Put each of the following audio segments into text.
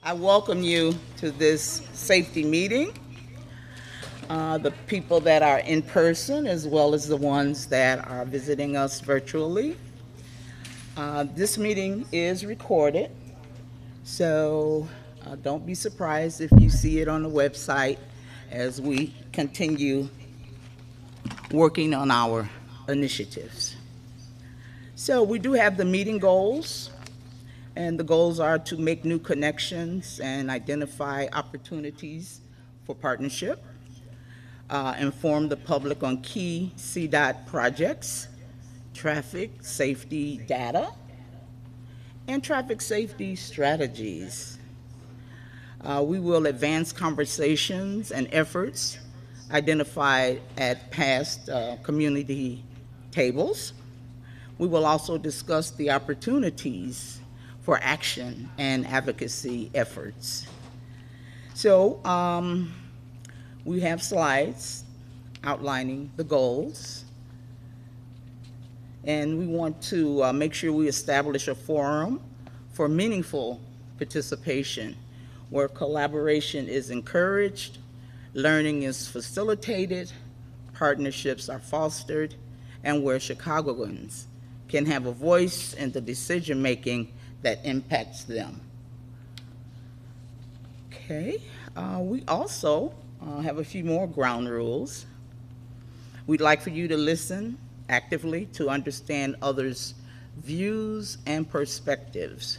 I welcome you to this safety meeting, the people that are in person as well as the ones that are visiting us virtually. This meeting is recorded, so don't be surprised if you see it on the website as we continue working on our initiatives. So we do have the meeting goals, and the goals are to make new connections and identify opportunities for partnership, inform the public on key CDOT projects, traffic safety data, and traffic safety strategies. We will advance conversations and efforts identified at past community tables. We will also discuss the opportunities for action and advocacy efforts. So we have slides outlining the goals, and we want to make sure we establish a forum for meaningful participation where collaboration is encouraged, learning is facilitated, partnerships are fostered, and where Chicagoans can have a voice in the decision-making that impacts them. Okay, we also have a few more ground rules. We'd like for you to listen actively to understand others' views and perspectives.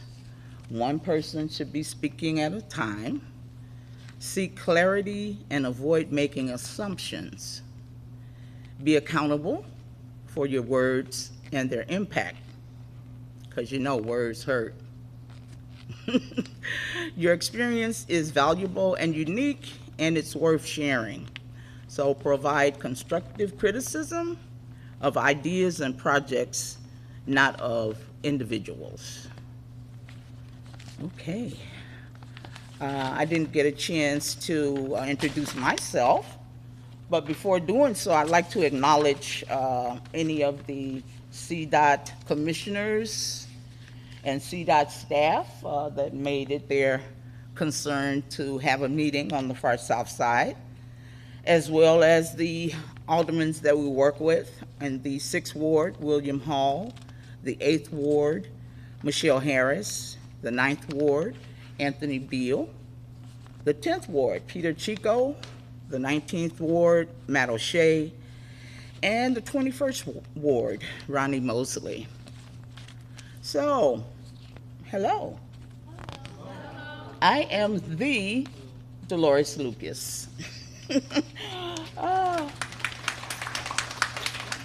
One person should be speaking at a time. Seek clarity and avoid making assumptions. Be accountable for your words and their impact, because you know words hurt. Your experience is valuable and unique, and it's worth sharing. So provide constructive criticism of ideas and projects, not of individuals. Okay. I didn't get a chance to introduce myself, but before doing so, I'd like to acknowledge any of the CDOT commissioners and CDOT staff that made it their concern to have a meeting on the far south side, as well as the aldermen that we work with in the 6th Ward, William Hall, the 8th Ward, Michelle Harris, the 9th Ward, Anthony Beal, the 10th Ward, Peter Chico, the 19th Ward, Matt O'Shea, and the 21st Ward, Ronnie Mosley. So, hello. I am the Dolores Lucas.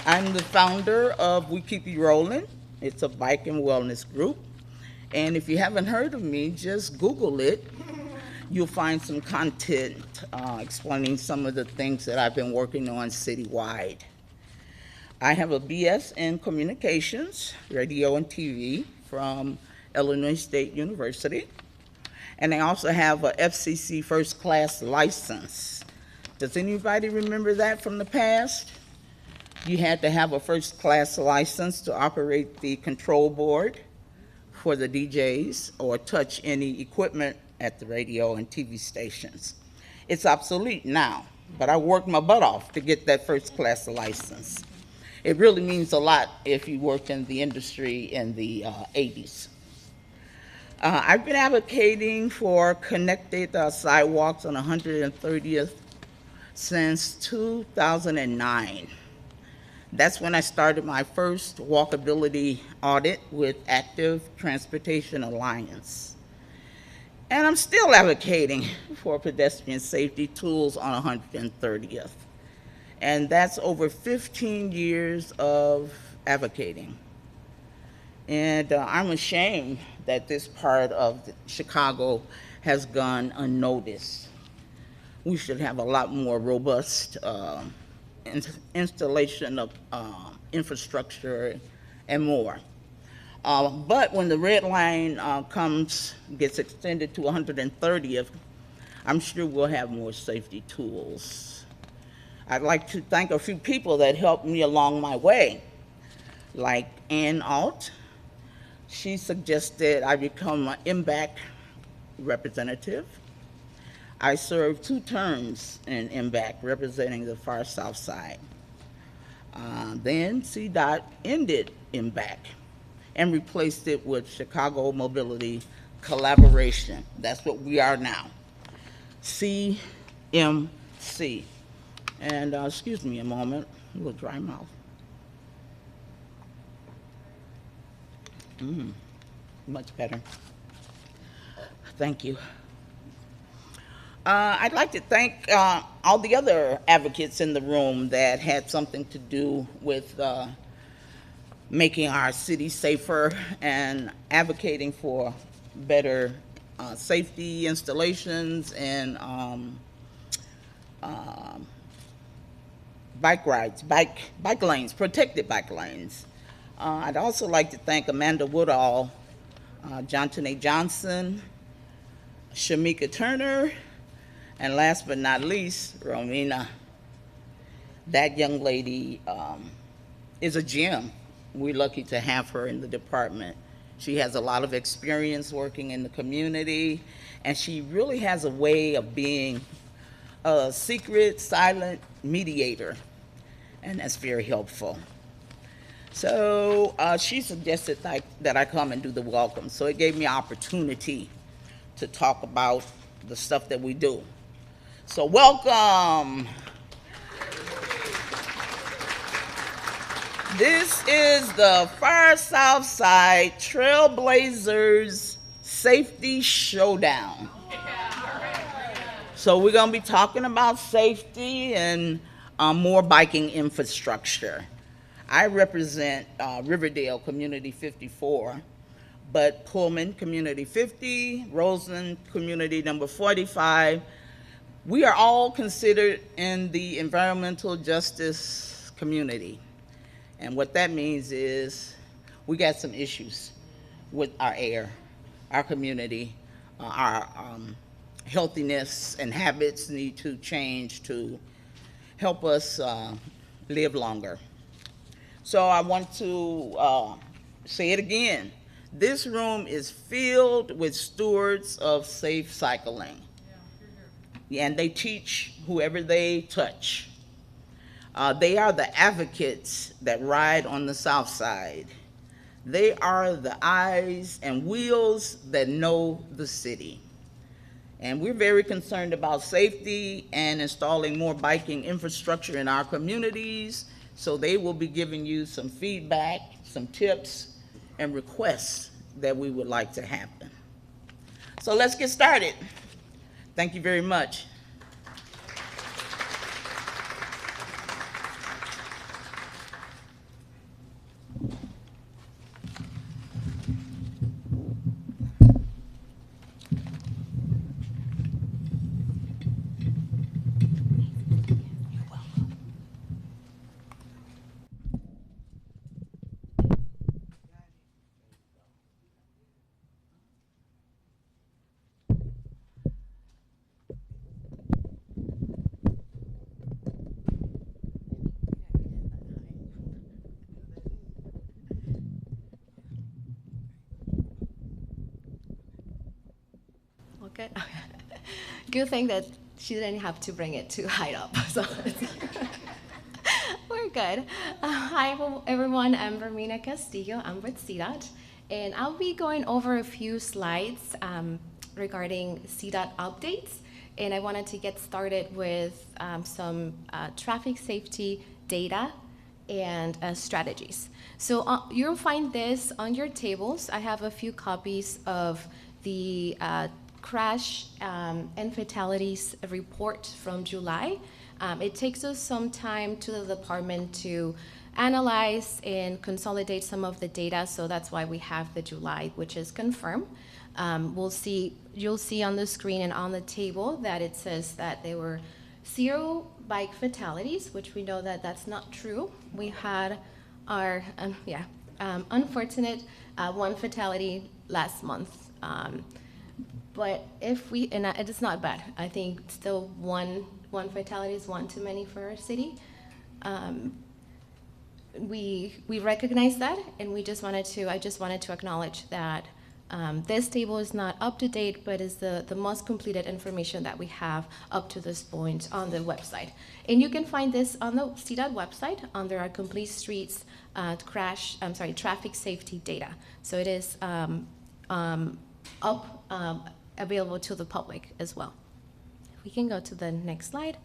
I'm the founder of We Keep You Rolling. It's a bike and wellness group. And if you haven't heard of me, just Google it. You'll find some content explaining some of the things that I've been working on citywide. I have a BS in Communications, Radio and TV from Illinois State University. And I also have a FCC first class license. Does anybody remember that from the past? You had to have a first class license to operate the control board for the DJs or touch any equipment at the radio and TV stations. It's obsolete now, but I worked my butt off to get that first class license. It really means a lot if you worked in the industry in the 80s. I've been advocating for connected sidewalks on 130th since 2009. That's when I started my first walkability audit with Active Transportation Alliance. And I'm still advocating for pedestrian safety tools on 130th. And that's over 15 years of advocating. And I'm ashamed that this part of Chicago has gone unnoticed. We should have a lot more robust installation of infrastructure and more. But when the red line gets extended to 130th, I'm sure we'll have more safety tools. I'd like to thank a few people that helped me along my way, like Ann Alt. She suggested I become an MBAC representative. I served 2 terms in MVAC representing the far south side. Then CDOT ended MVAC and replaced it with Chicago Mobility Collaboration. That's what we are now, CMC. And excuse me a moment, a little dry mouth. Much better. Thank you. I'd like to thank all the other advocates in the room that had something to do with making our city safer and advocating for better safety installations and bike rides, bike lanes, protected bike lanes. I'd also like to thank Amanda Woodall, Johnson A. Johnson, Shamika Turner, and last but not least, Romina. That young lady is a gem. We're lucky to have her in the department. She has a lot of experience working in the community, and she really has a way of being a secret, silent mediator, and that's very helpful. So she suggested that I come and do the welcome, so it gave me an opportunity to talk about the stuff that we do. So welcome. This is the Far South Side Trailblazers Safety Showdown. So we're going to be talking about safety and more biking infrastructure. I represent Riverdale Community 54, but Pullman Community 50, Roseland Community number 45, we are all considered in the environmental justice community. And what that means is we got some issues with our air, our community, our healthiness and habits need to change to help us live longer. So I want to say it again. This room is filled with stewards of safe cycling. And they teach whoever they touch. They are the advocates that ride on the South Side. They are the eyes and wheels that know the city. And we're very concerned about safety and installing more biking infrastructure in our communities. So they will be giving you some feedback, some tips, and requests that we would like to happen. So let's get started. Thank you very much. Okay. Good thing that she didn't have to bring it too high up. So we're good. Hi, everyone. I'm Romina Castillo. I'm with CDOT. And I'll be going over a few slides regarding CDOT updates. And I wanted to get started with some traffic safety data and strategies. So you'll find this on your tables. I have a few copies of the crash and fatalities report from July. It takes us some time to the department to analyze and consolidate some of the data, so that's why we have the July, which is confirmed. You'll see on the screen and on the table that it says that there were 0 bike fatalities, which we know that that's not true. We had our unfortunate 1 fatality last month. But and it is not bad. I think still one fatality is one too many for our city. We recognize that, and I just wanted to acknowledge that This table is not up to date, but is the most completed information that we have up to this point on the website. And you can find this on the CDOT website under our complete streets traffic safety data. So it is available to the public as well. We can go to the next slide.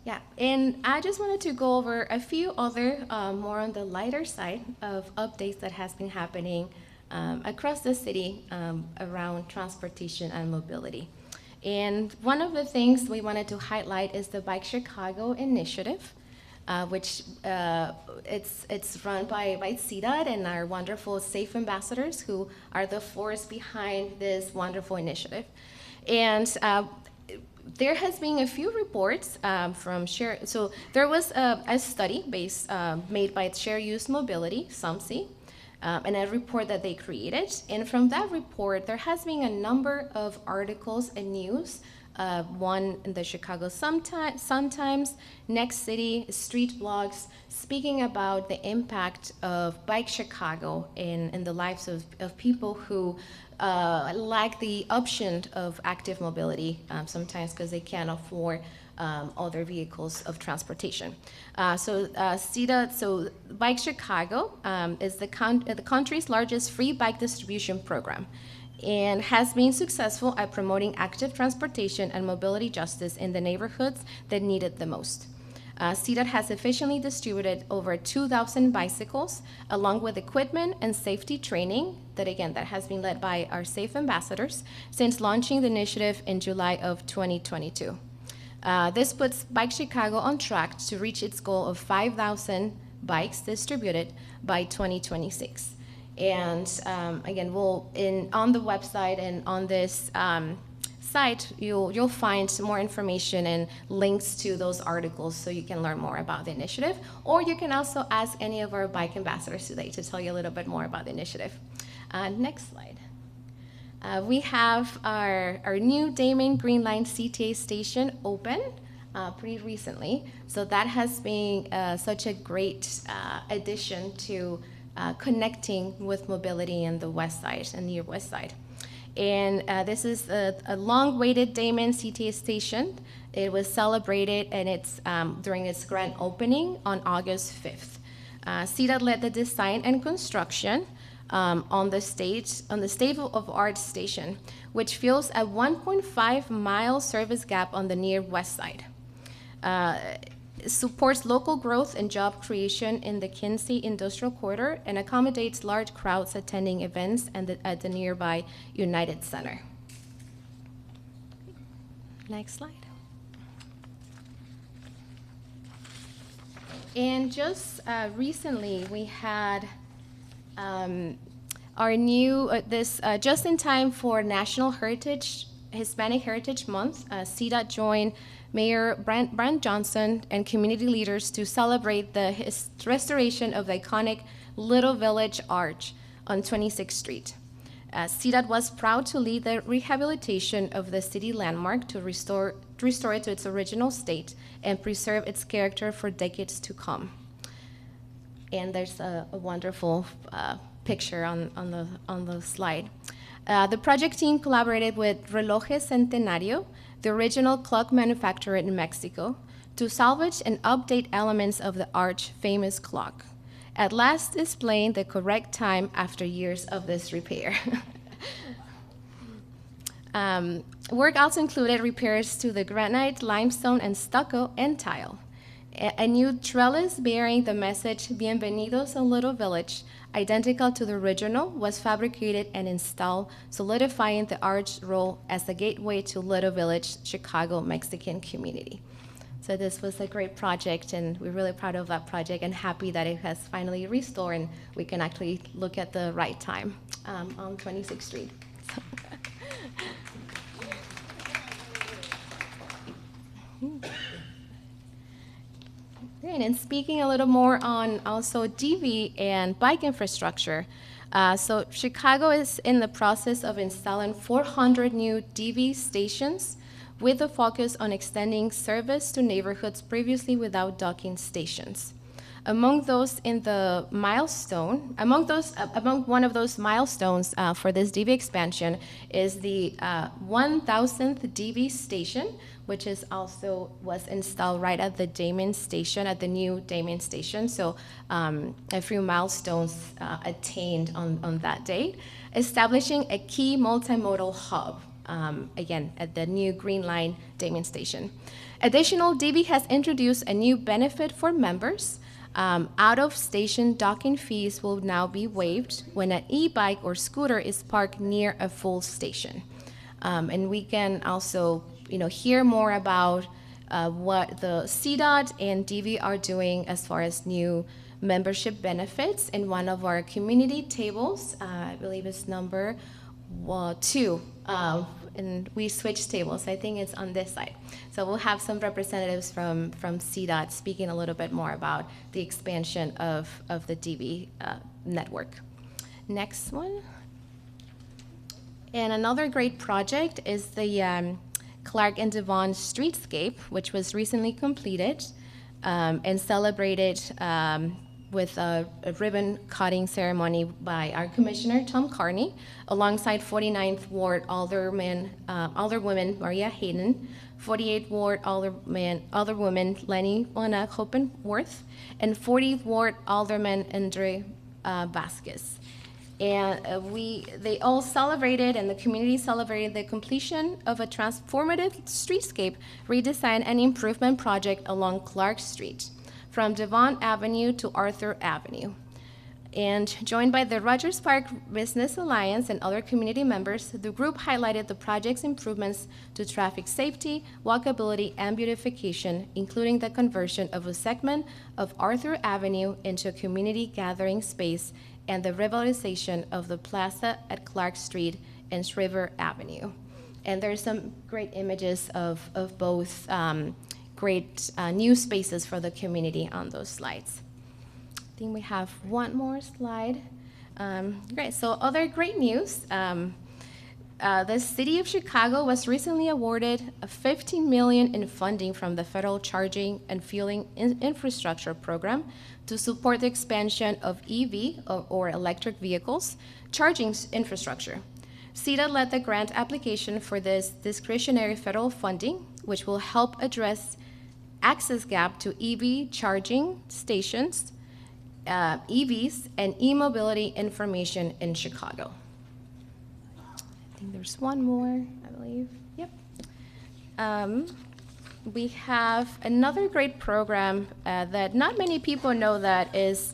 Yeah, and I just wanted to go over a few other more on the lighter side of updates that has been happening across the city around transportation and mobility. And one of the things we wanted to highlight is the Bike Chicago initiative, which it's run by CDOT and our wonderful SAFE ambassadors who are the force behind this wonderful initiative. And there has been a few reports from Share. So there was a study made by Share Use Mobility, SUMSI, and a report that they created. And from that report, there has been a number of articles and news, one in the Chicago Sun-Times, Next City, street blogs, speaking about the impact of Bike Chicago in the lives of people who lack the option of active mobility, sometimes because they can't afford other vehicles of transportation. So Bike Chicago is the country's largest free bike distribution program and has been successful at promoting active transportation and mobility justice in the neighborhoods that need it the most. CDOT has efficiently distributed over 2,000 bicycles, along with equipment and safety training that has been led by our SAFE ambassadors since launching the initiative in July of 2022. This puts Bike Chicago on track to reach its goal of 5,000 bikes distributed by 2026. And again, on the website and on this site, you'll find some more information and links to those articles so you can learn more about the initiative. Or you can also ask any of our bike ambassadors today to tell you a little bit more about the initiative. Next slide. We have our new Damon Green Line CTA station open pretty recently. So that has been such a great addition to connecting with mobility in the west side and near west side. And this is a long-awaited Damon CTA station. It was celebrated and it's during its grand opening on August 5th. CDOT led the design and construction on the state of art station, which fills a 1.5-mile service gap on the near west side. It supports local growth and job creation in the Quincy Industrial Corridor and accommodates large crowds attending events at the nearby United Center. Next slide. And just recently, we had our new, just in time for National Hispanic Heritage Month, CDOT joined Mayor Brent Johnson and community leaders to celebrate the restoration of the iconic Little Village Arch on 26th Street. CDOT was proud to lead the rehabilitation of the city landmark to restore it to its original state and preserve its character for decades to come. And there's a wonderful picture on the slide. The project team collaborated with Relojes Centenario, the original clock manufacturer in Mexico, to salvage and update elements of the arch's famous clock, at last displaying the correct time after years of this repair. Work also included repairs to the granite, limestone, and stucco and tile. A new trellis bearing the message, Bienvenidos a Little Village, identical to the original, was fabricated and installed, solidifying the arch's role as the gateway to Little Village, Chicago Mexican community. So this was a great project, and we're really proud of that project and happy that it has finally restored and we can actually look at the right time on 26th Street. And speaking a little more on also DV and bike infrastructure, so Chicago is in the process of installing 400 new DV stations with a focus on extending service to neighborhoods previously without docking stations. Among those in the milestone, among one of those milestones for this DV expansion is the 1,000th DV station, which was installed right at the Damien station, at the new Damien station. So a few milestones attained on that date, establishing a key multimodal hub, again, at the new Green Line Damien station. Additional, DV has introduced a new benefit for members. Out-of-station docking fees will now be waived when an e-bike or scooter is parked near a full station. And we can also, hear more about what the CDOT and DV are doing as far as new membership benefits in one of our community tables. I believe it's number 2. And we switched tables. I think it's on this side. So we'll have some representatives from CDOT speaking a little bit more about the expansion of the DV network. Next one. And another great project is the Clark and Devon Streetscape, which was recently completed and celebrated with a ribbon cutting ceremony by our Commissioner, Tom Carney, alongside 49th Ward Alderwoman Maria Hayden, 48th Ward Alderwoman Lenny Ona Hoppenworth, and 40th Ward Alderman Andre Vasquez. And they all celebrated, and the community celebrated the completion of a transformative streetscape redesign and improvement project along Clark Street, from Devon Avenue to Arthur Avenue. And joined by the Rogers Park Business Alliance and other community members, the group highlighted the project's improvements to traffic safety, walkability, and beautification, including the conversion of a segment of Arthur Avenue into a community gathering space and the revitalization of the plaza at Clark Street and Shriver Avenue. And there's some great images of both great new spaces for the community on those slides. I think we have one more slide. Great, so other great news. The City of Chicago was recently awarded $15 million in funding from the Federal Charging and Fueling Infrastructure Program to support the expansion of EV, or electric vehicles, charging infrastructure. CEDA led the grant application for this discretionary federal funding, which will help address access gap to EV charging stations, EVs, and e-mobility information in Chicago. I think there's one more, I believe. Yep. We have another great program that not many people know that is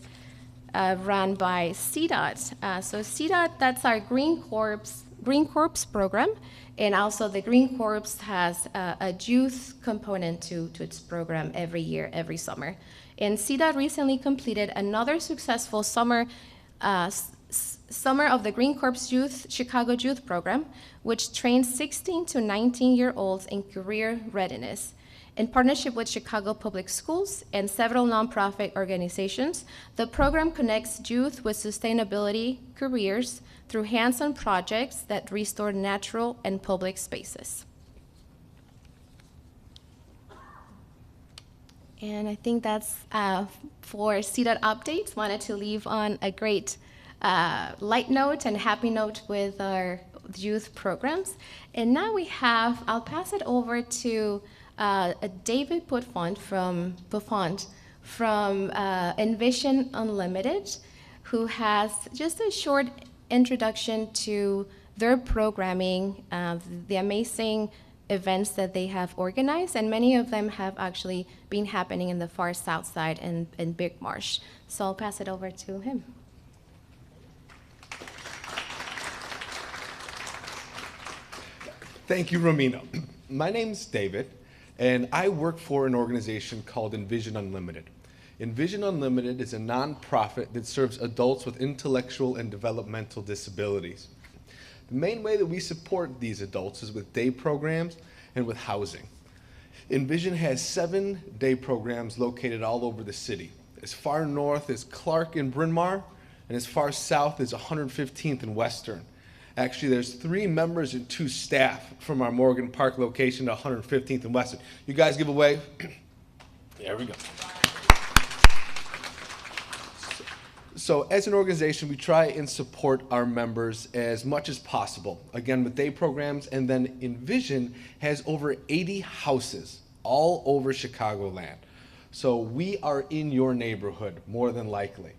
run by CDOT. So CDOT, that's our Green Corps program, and also the Green Corps has a youth component to its program every year, every summer. And CDOT recently completed another successful summer of the Green Corps Chicago Youth Program, which trains 16 to 19-year-olds in career readiness. In partnership with Chicago Public Schools and several nonprofit organizations, the program connects youth with sustainability careers through hands-on projects that restore natural and public spaces. And I think that's for CDOT updates. Wanted to leave on a great light note and happy note with our youth programs. And now I'll pass it over to David Buffont from Envision Unlimited, who has just a short introduction to their programming, the amazing events that they have organized, and many of them have actually been happening in the far south side in Big Marsh. So I'll pass it over to him. Thank you, Romina. My name's David, and I work for an organization called Envision Unlimited. Envision Unlimited is a nonprofit that serves adults with intellectual and developmental disabilities. The main way that we support these adults is with day programs and with housing. Envision has 7 day programs located all over the city, as far north as Clark and Bryn Mawr, and as far south as 115th and Western. Actually, there's 3 members and 2 staff from our Morgan Park location to 115th and Western. You guys give a wave. There we go. So as an organization, we try and support our members as much as possible. Again, with day programs, and then Envision has over 80 houses all over Chicagoland. So we are in your neighborhood, more than likely.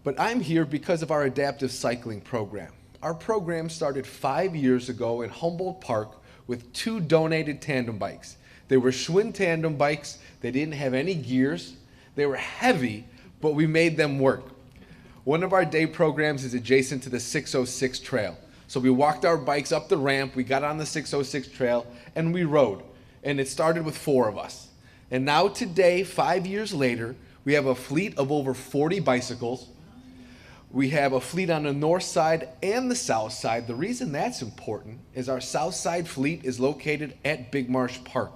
But I'm here because of our adaptive cycling program. Our program started 5 years ago in Humboldt Park with 2 donated tandem bikes. They were Schwinn tandem bikes. They didn't have any gears. They were heavy, but we made them work. One of our day programs is adjacent to the 606 trail. So we walked our bikes up the ramp, we got on the 606 trail, and we rode. And it started with 4 of us. And now today, 5 years later, we have a fleet of over 40 bicycles. We have a fleet on the north side and the south side. The reason that's important is our south side fleet is located at Big Marsh Park.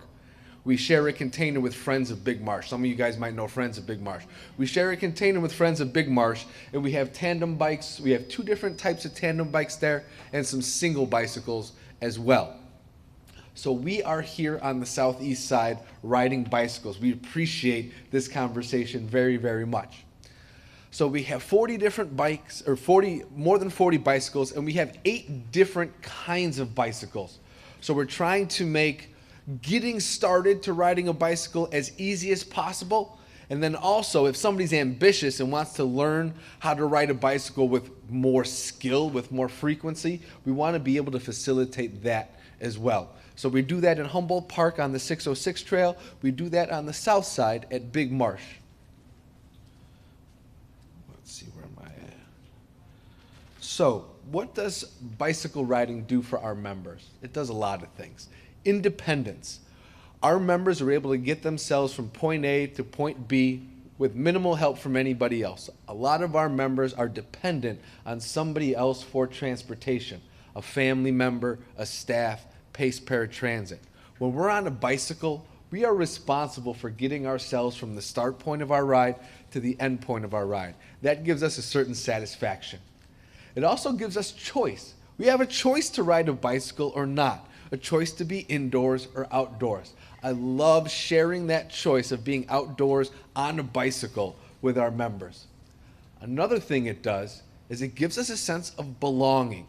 We share a container with Friends of Big Marsh. Some of you guys might know Friends of Big Marsh. We share a container with Friends of Big Marsh, and we have tandem bikes. We have 2 different types of tandem bikes there and some single bicycles as well. So we are here on the southeast side riding bicycles. We appreciate this conversation very, very much. So we have 40 different bikes, or more than 40 bicycles, and we have 8 different kinds of bicycles. So we're trying to make getting started to riding a bicycle as easy as possible. And then also, if somebody's ambitious and wants to learn how to ride a bicycle with more skill, with more frequency, we want to be able to facilitate that as well. So we do that in Humboldt Park on the 606 trail. We do that on the south side at Big Marsh. Let's see, where am I at? So what does bicycle riding do for our members? It does a lot of things. Independence. Our members are able to get themselves from point A to point B with minimal help from anybody else. A lot of our members are dependent on somebody else for transportation, a family member, a staff, Pace Paratransit. When we're on a bicycle, we are responsible for getting ourselves from the start point of our ride to the end point of our ride. That gives us a certain satisfaction. It also gives us choice. We have a choice to ride a bicycle or not, a choice to be indoors or outdoors. I love sharing that choice of being outdoors on a bicycle with our members. Another thing it does is it gives us a sense of belonging.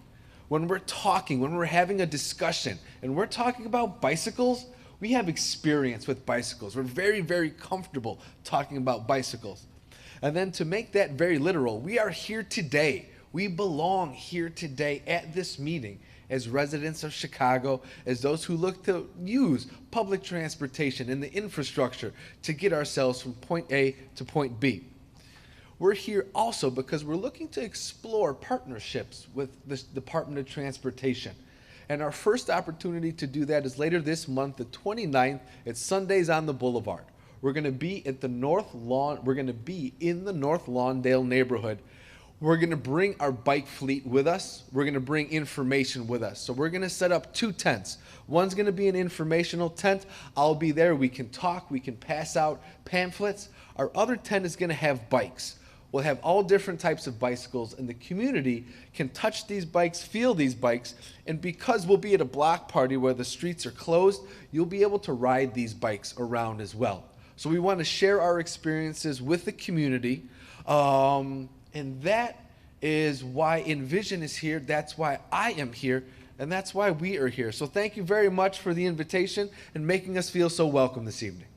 When we're talking, when we're having a discussion, and we're talking about bicycles, we have experience with bicycles. We're very, very comfortable talking about bicycles. And then to make that very literal, we are here today. We belong here today at this meeting as residents of Chicago, as those who look to use public transportation and the infrastructure to get ourselves from point A to point B. We're here also because we're looking to explore partnerships with the Department of Transportation. And our first opportunity to do that is later this month, the 29th, at Sundays on the Boulevard. We're going to be at the North Lawn. We're going to be in the North Lawndale neighborhood. We're going to bring our bike fleet with us. We're going to bring information with us. So we're going to set up 2 tents. One's going to be an informational tent. I'll be there. We can talk. We can pass out pamphlets. Our other tent is going to have bikes. We'll have all different types of bicycles, and the community can touch these bikes, feel these bikes, and because we'll be at a block party where the streets are closed, you'll be able to ride these bikes around as well. So we want to share our experiences with the community, and that is why Envision is here. That's why I am here, and that's why we are here. So thank you very much for the invitation and making us feel so welcome this evening.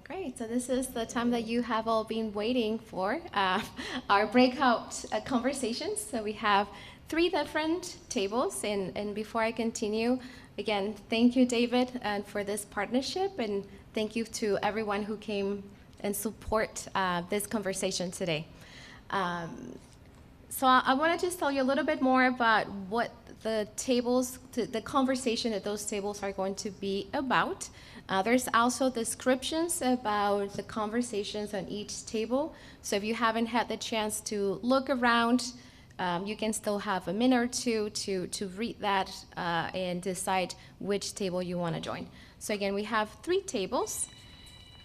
Great, so this is the time that you have all been waiting for, our breakout conversations. So we have 3 different tables, and before I continue, again, thank you, David, and for this partnership, and thank you to everyone who came and support this conversation today. So I want to just tell you a little bit more about what the tables, the conversation at those tables are going to be about. There's also descriptions about the conversations on each table. So if you haven't had the chance to look around, you can still have a minute or two to read that and decide which table you want to join. So again, we have 3 tables.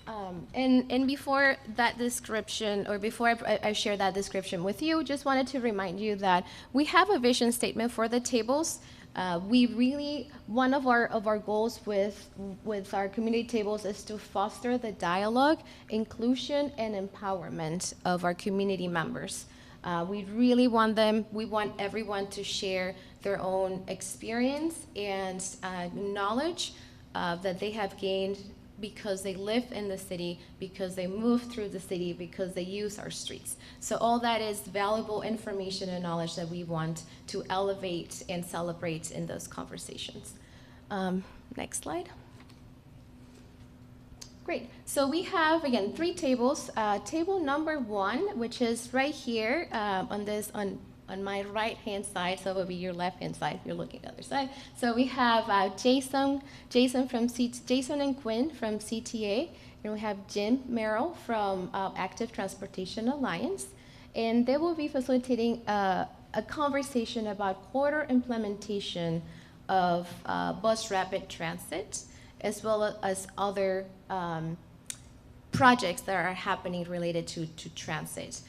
And before that description, or before I share that description with you, just wanted to remind you that we have a vision statement for the tables. We really, one of our goals with our community tables is to foster the dialogue, inclusion, and empowerment of our community members. We really want we want everyone to share their own experience and knowledge that they have gained because they live in the city, because they move through the city, because they use our streets. So all that is valuable information and knowledge that we want to elevate and celebrate in those conversations. Next slide. Great. So we have, again, 3 tables. Table number 1, which is right here on my right-hand side, so it will be your left-hand side if you're looking at the other side. So we have Jason and Quinn from CTA, and we have Jim Merrill from Active Transportation Alliance, and they will be facilitating a conversation about quarter implementation of bus rapid transit, as well as other projects that are happening related to transit.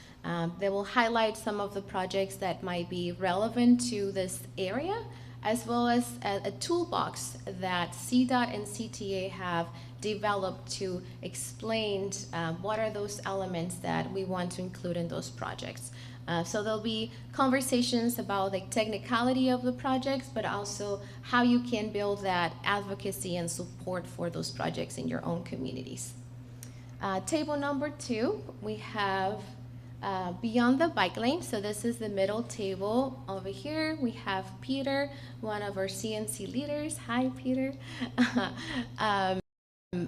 They will highlight some of the projects that might be relevant to this area, as well as a toolbox that CDOT and CTA have developed to explain what are those elements that we want to include in those projects. So there'll be conversations about the technicality of the projects, but also how you can build that advocacy and support for those projects in your own communities. Table number 2, we have Beyond the Bike Lane. So this is the middle table. Over here we have Peter, one of our CNC leaders. Hi, Peter.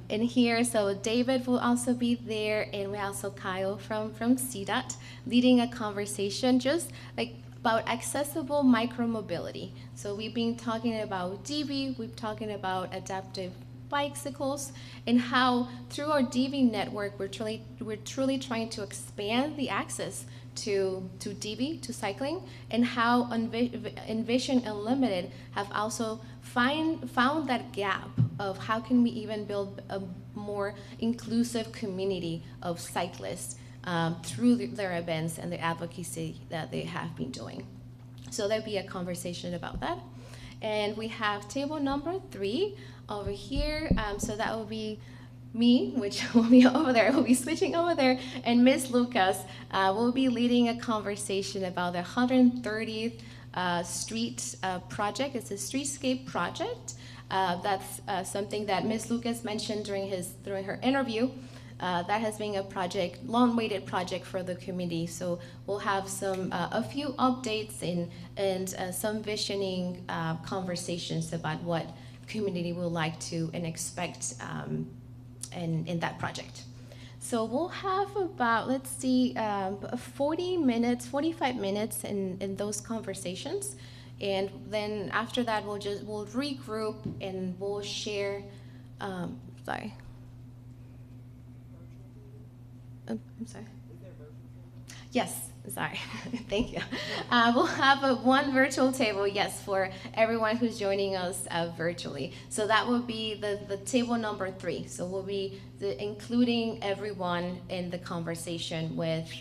In here, so David will also be there, and we also Kyle from CDOT leading a conversation just like about accessible micromobility. So we've been talking about DB, we've talking about adaptive bicycles, and how through our DB network we're truly trying to expand the access to DB, to cycling, and how Envision Unlimited have also found that gap of how can we even build a more inclusive community of cyclists through their events and the advocacy that they have been doing. So there'll be a conversation about that. And we have table number 3 over here. So that will be me, which will be over there. We'll be switching over there. And Ms. Lucas will be leading a conversation about the 130th Street project. It's a streetscape project. That's something that Ms. Lucas mentioned during her interview. That has been a project, long-awaited project for the community. So we'll have a few updates and some visioning conversations about what community would like to and expect in that project. So we'll have about, let's see, 45 minutes in those conversations. And then after that, we'll regroup and we'll share, sorry. I'm sorry. Yes, sorry. Thank you. We'll have one virtual table, yes, for everyone who's joining us virtually. So that will be the table number 3. So we'll be including everyone in the conversation with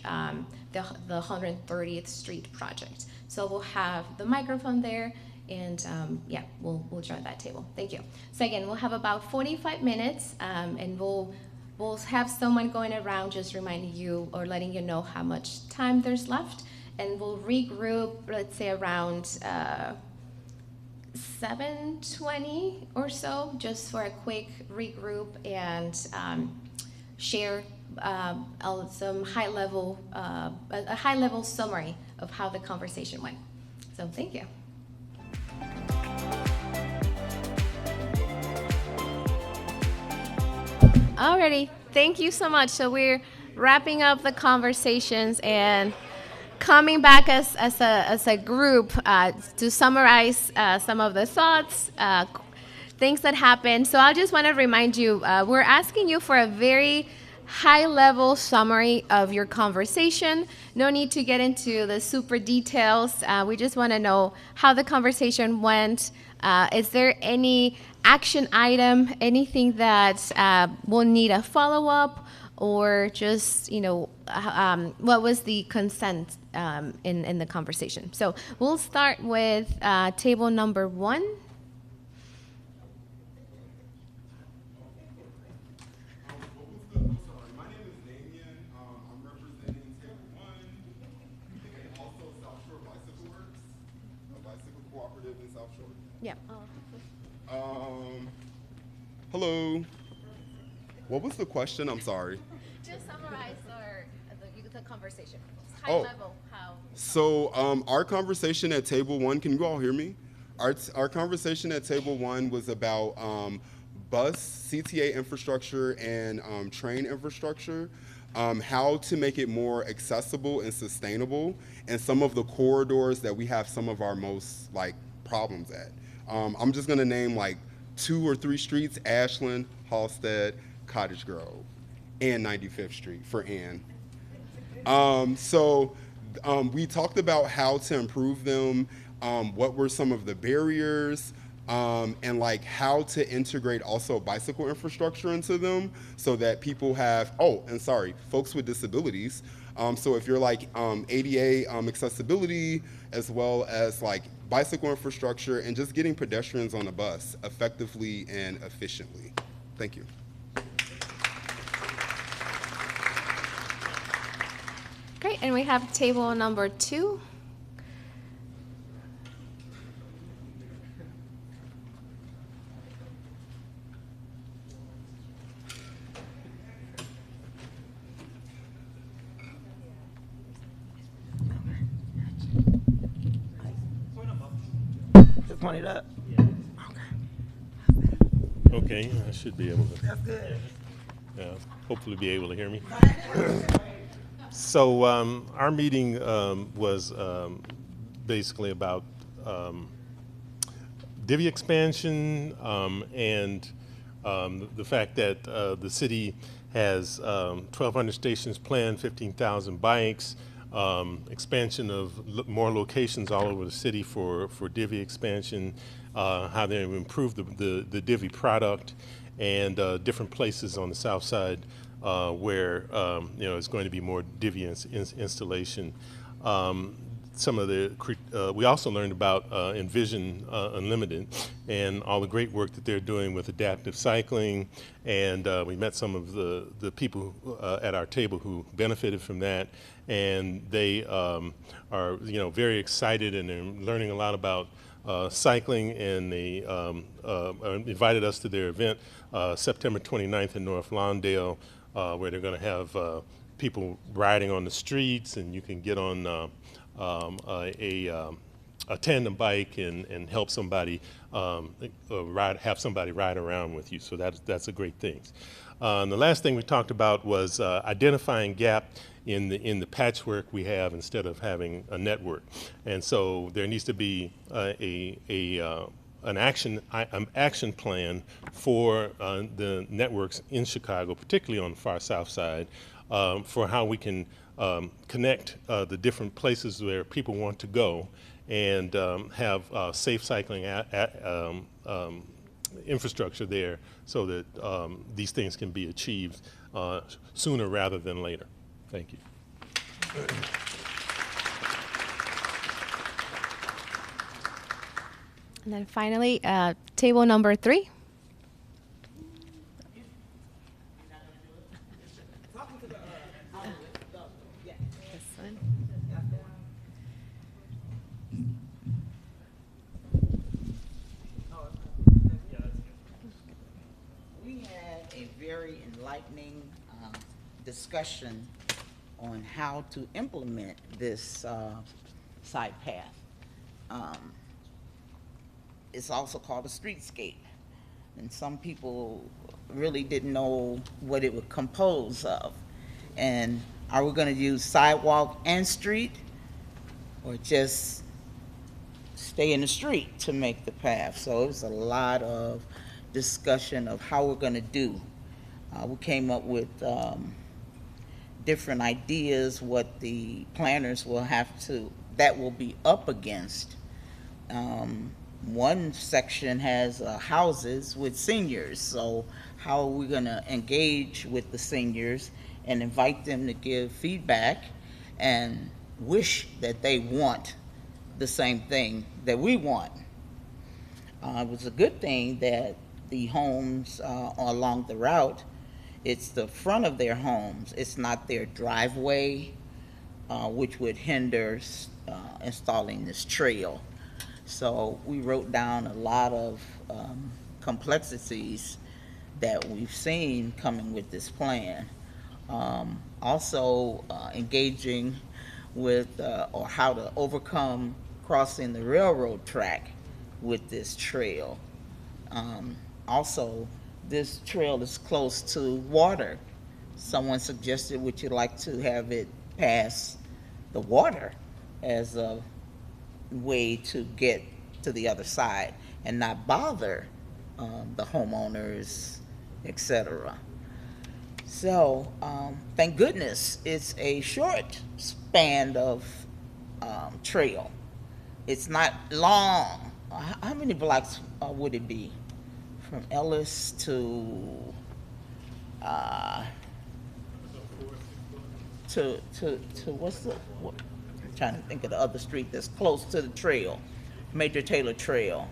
the 130th Street project. So we'll have the microphone there, and yeah, we'll join that table. Thank you. So again, we'll have about 45 minutes, and we'll have someone going around just reminding you or letting you know how much time there's left, and we'll regroup, let's say around 7:20 or so, just for a quick regroup and share some a high-level summary of how the conversation went. So thank you. Alrighty, thank you so much. So we're wrapping up the conversations and coming back as a group to summarize some of the thoughts, things that happened. So I just want to remind you, we're asking you for a very high-level summary of your conversation. No need to get into the super details. We just want to know how the conversation went. Is there any action item, anything that will need a follow-up, or just, what was the consent in the conversation? So we'll start with table number 1. Yeah. Hello. What was the question? I'm sorry. Just summarize the conversation. High Oh. level, how. So our conversation at table 1, can you all hear me? Our conversation at table 1 was about bus CTA infrastructure and train infrastructure, how to make it more accessible and sustainable, and some of the corridors that we have some of our most problems at. I'm just gonna name 2 or 3 streets: Ashland, Halstead, Cottage Grove, and 95th Street for Ann. We talked about how to improve them, what were some of the barriers, and how to integrate also bicycle infrastructure into them so that people have, folks with disabilities. So if you're ADA accessibility, as well as bicycle infrastructure, and just getting pedestrians on a bus effectively and efficiently. Thank you. Great, and we have table number 2. Just point it up. Okay, I should be able to. That's good. Hopefully be able to hear me. So our meeting was basically about divvy expansion and the fact that the city has 1,200 stations planned, 15,000 bikes, expansion of more locations all over the city for divvy expansion, how they've improved the divvy product, and different places on the south side where it's going to be more divvy installation. Some of the we also learned about Envision Unlimited and all the great work that they're doing with adaptive cycling, and we met some of the people at our table who benefited from that, and they are very excited, and they're learning a lot about cycling, and they invited us to their event September 29th in North Lawndale, where they're going to have people riding on the streets, and you can get on a tandem bike and help somebody have somebody ride around with you. So that's a great thing. And the last thing we talked about was identifying gap in the patchwork we have instead of having a network. And so there needs to be an action plan for the networks in Chicago, particularly on the far south side, for how we can connect the different places where people want to go and have safe cycling infrastructure there so that these things can be achieved sooner rather than later. Thank you. And then finally, table number 3. This one. We had a very enlightening discussion on how to implement this side path. It's also called a streetscape, and some people really didn't know what it would compose of. And are we going to use sidewalk and street, or just stay in the street to make the path? So it was a lot of discussion of how we're going to do. We came up with different ideas, what the planners will have to, that will be up against. One section has houses with seniors, so how are we gonna engage with the seniors and invite them to give feedback and wish that they want the same thing that we want? It was a good thing that the homes along the route, it's the front of their homes, it's not their driveway, which would hinder installing this trail. So we wrote down a lot of complexities that we've seen coming with this plan. Also engaging with or how to overcome crossing the railroad track with this trail. Also, this trail is close to water. Someone suggested, would you like to have it pass the water as a way to get to the other side and not bother the homeowners, etc. So thank goodness it's a short span of trail. It's not long. How many blocks would it be from Ellis to what's the, I'm trying to think of the other street that's close to the trail, Major Taylor Trail.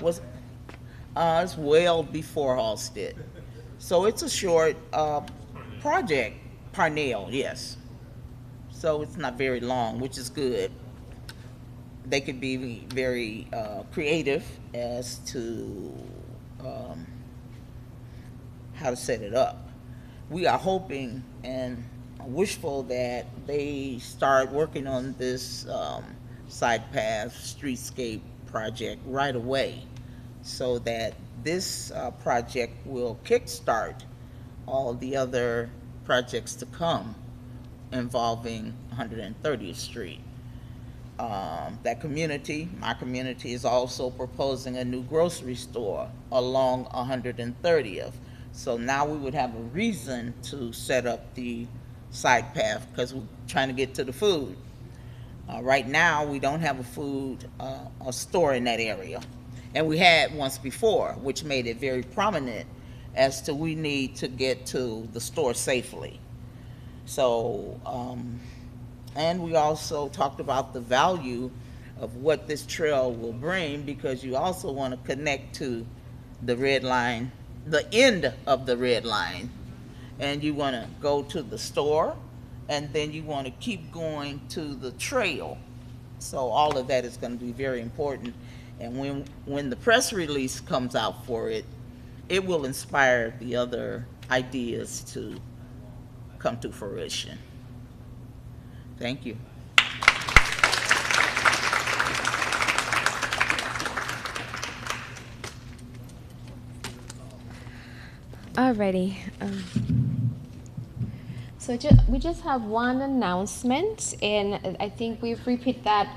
It's well before Halsted. So it's a short project, Parnell, yes. So it's not very long, which is good. They could be very creative as to how to set it up. We are hoping and wishful that they start working on this side path streetscape project right away, so that this project will kickstart all the other projects to come involving 130th Street. That community, my community, is also proposing a new grocery store along 130th. So now we would have a reason to set up the side path because we're trying to get to the food. Right now, we don't have a store in that area. And we had once before, which made it very prominent as to we need to get to the store safely. So, and we also talked about the value of what this trail will bring, because you also want to connect to the red line, the end of the red line, and you want to go to the store, and then you want to keep going to the trail. So all of that is going to be very important. And when the press release comes out for it, it will inspire the other ideas to come to fruition. Thank you. Alrighty. So we just have one announcement, and I think we've repeated that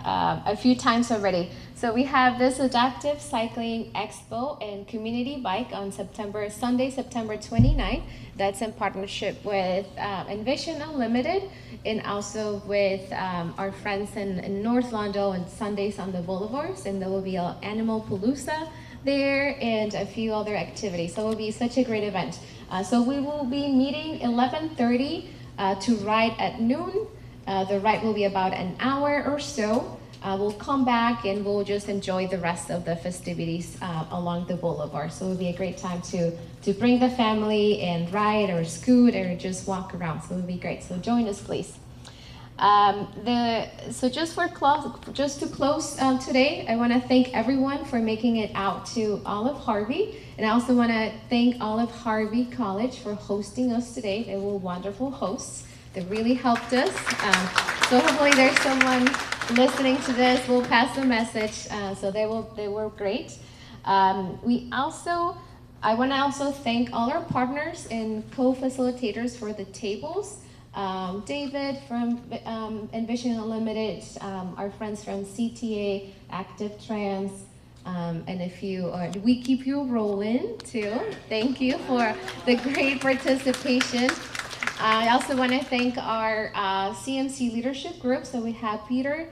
a few times already. So we have this Adaptive Cycling Expo and Community Bike on Sunday, September 29th. That's in partnership with Envision Unlimited, and also with our friends in North Londo and Sundays on the Boulevards. And there will be an Animal Palooza there and a few other activities. So it will be such a great event. So we will be meeting 11:30 to ride at noon. The ride will be about an hour or so. We'll come back and we'll just enjoy the rest of the festivities along the boulevard. So it'll be a great time to bring the family and ride or scoot or just walk around. So it'll be great. So join us, please. So just to close today, I want to thank everyone for making it out to Olive Harvey, and I also want to thank Olive Harvey College for hosting us today. They were wonderful hosts. They really helped us. So hopefully there's someone listening to this. We'll pass the message. So they were great. I want to also thank all our partners and co-facilitators for the tables. David from Envision Unlimited, our friends from CTA, Active Trans, And if you are, we keep you rolling too. Thank you for the great participation. I also want to thank our CMC leadership group. So we have Peter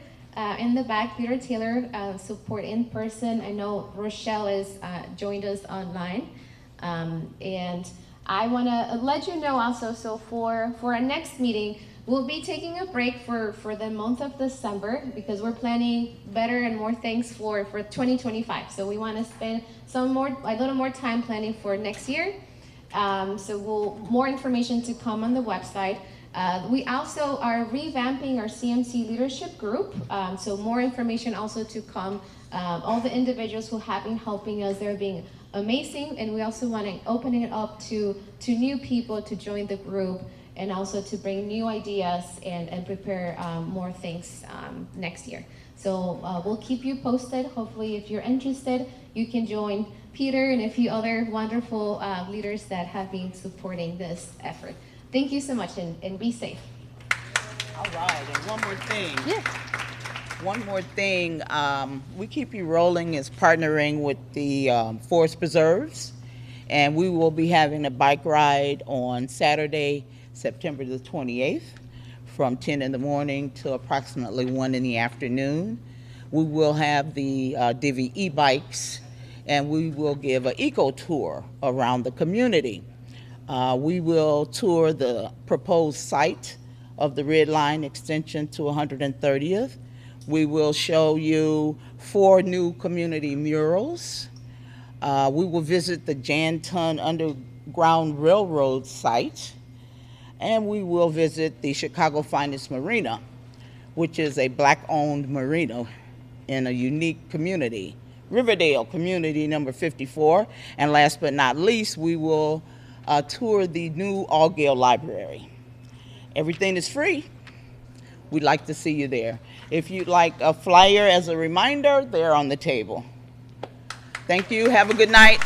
in the back, Peter Taylor, support in person. I know Rochelle is joined us online. And I want to let you know also, so for our next meeting, we'll be taking a break for the month of December because we're planning better and more things for 2025. So we want to spend a little more time planning for next year. So more information to come on the website. We also are revamping our CMC leadership group. So more information also to come. All the individuals who have been helping us, they're being amazing. And we also want to open it up to new people to join the group and also to bring new ideas and prepare more things next year. So we'll keep you posted. Hopefully, if you're interested, you can join Peter and a few other wonderful leaders that have been supporting this effort. Thank you so much, and be safe. All right, and one more thing. Yeah. One more thing. We Keep You Rolling is partnering with the Forest Preserves, and we will be having a bike ride on Saturday, September the 28th, from 10 in the morning to approximately 1 in the afternoon. We will have the Divvy e-bikes, and we will give an eco tour around the community. We will tour the proposed site of the Red Line extension to 130th. We will show you 4 new community murals. We will visit the Janton Underground Railroad site, and we will visit the Chicago Finest Marina, which is a Black-owned marina in a unique community, Riverdale Community number 54. And last but not least, we will tour the new Allgale Library. Everything is free. We'd like to see you there. If you'd like a flyer as a reminder, they're on the table. Thank you. Have a good night.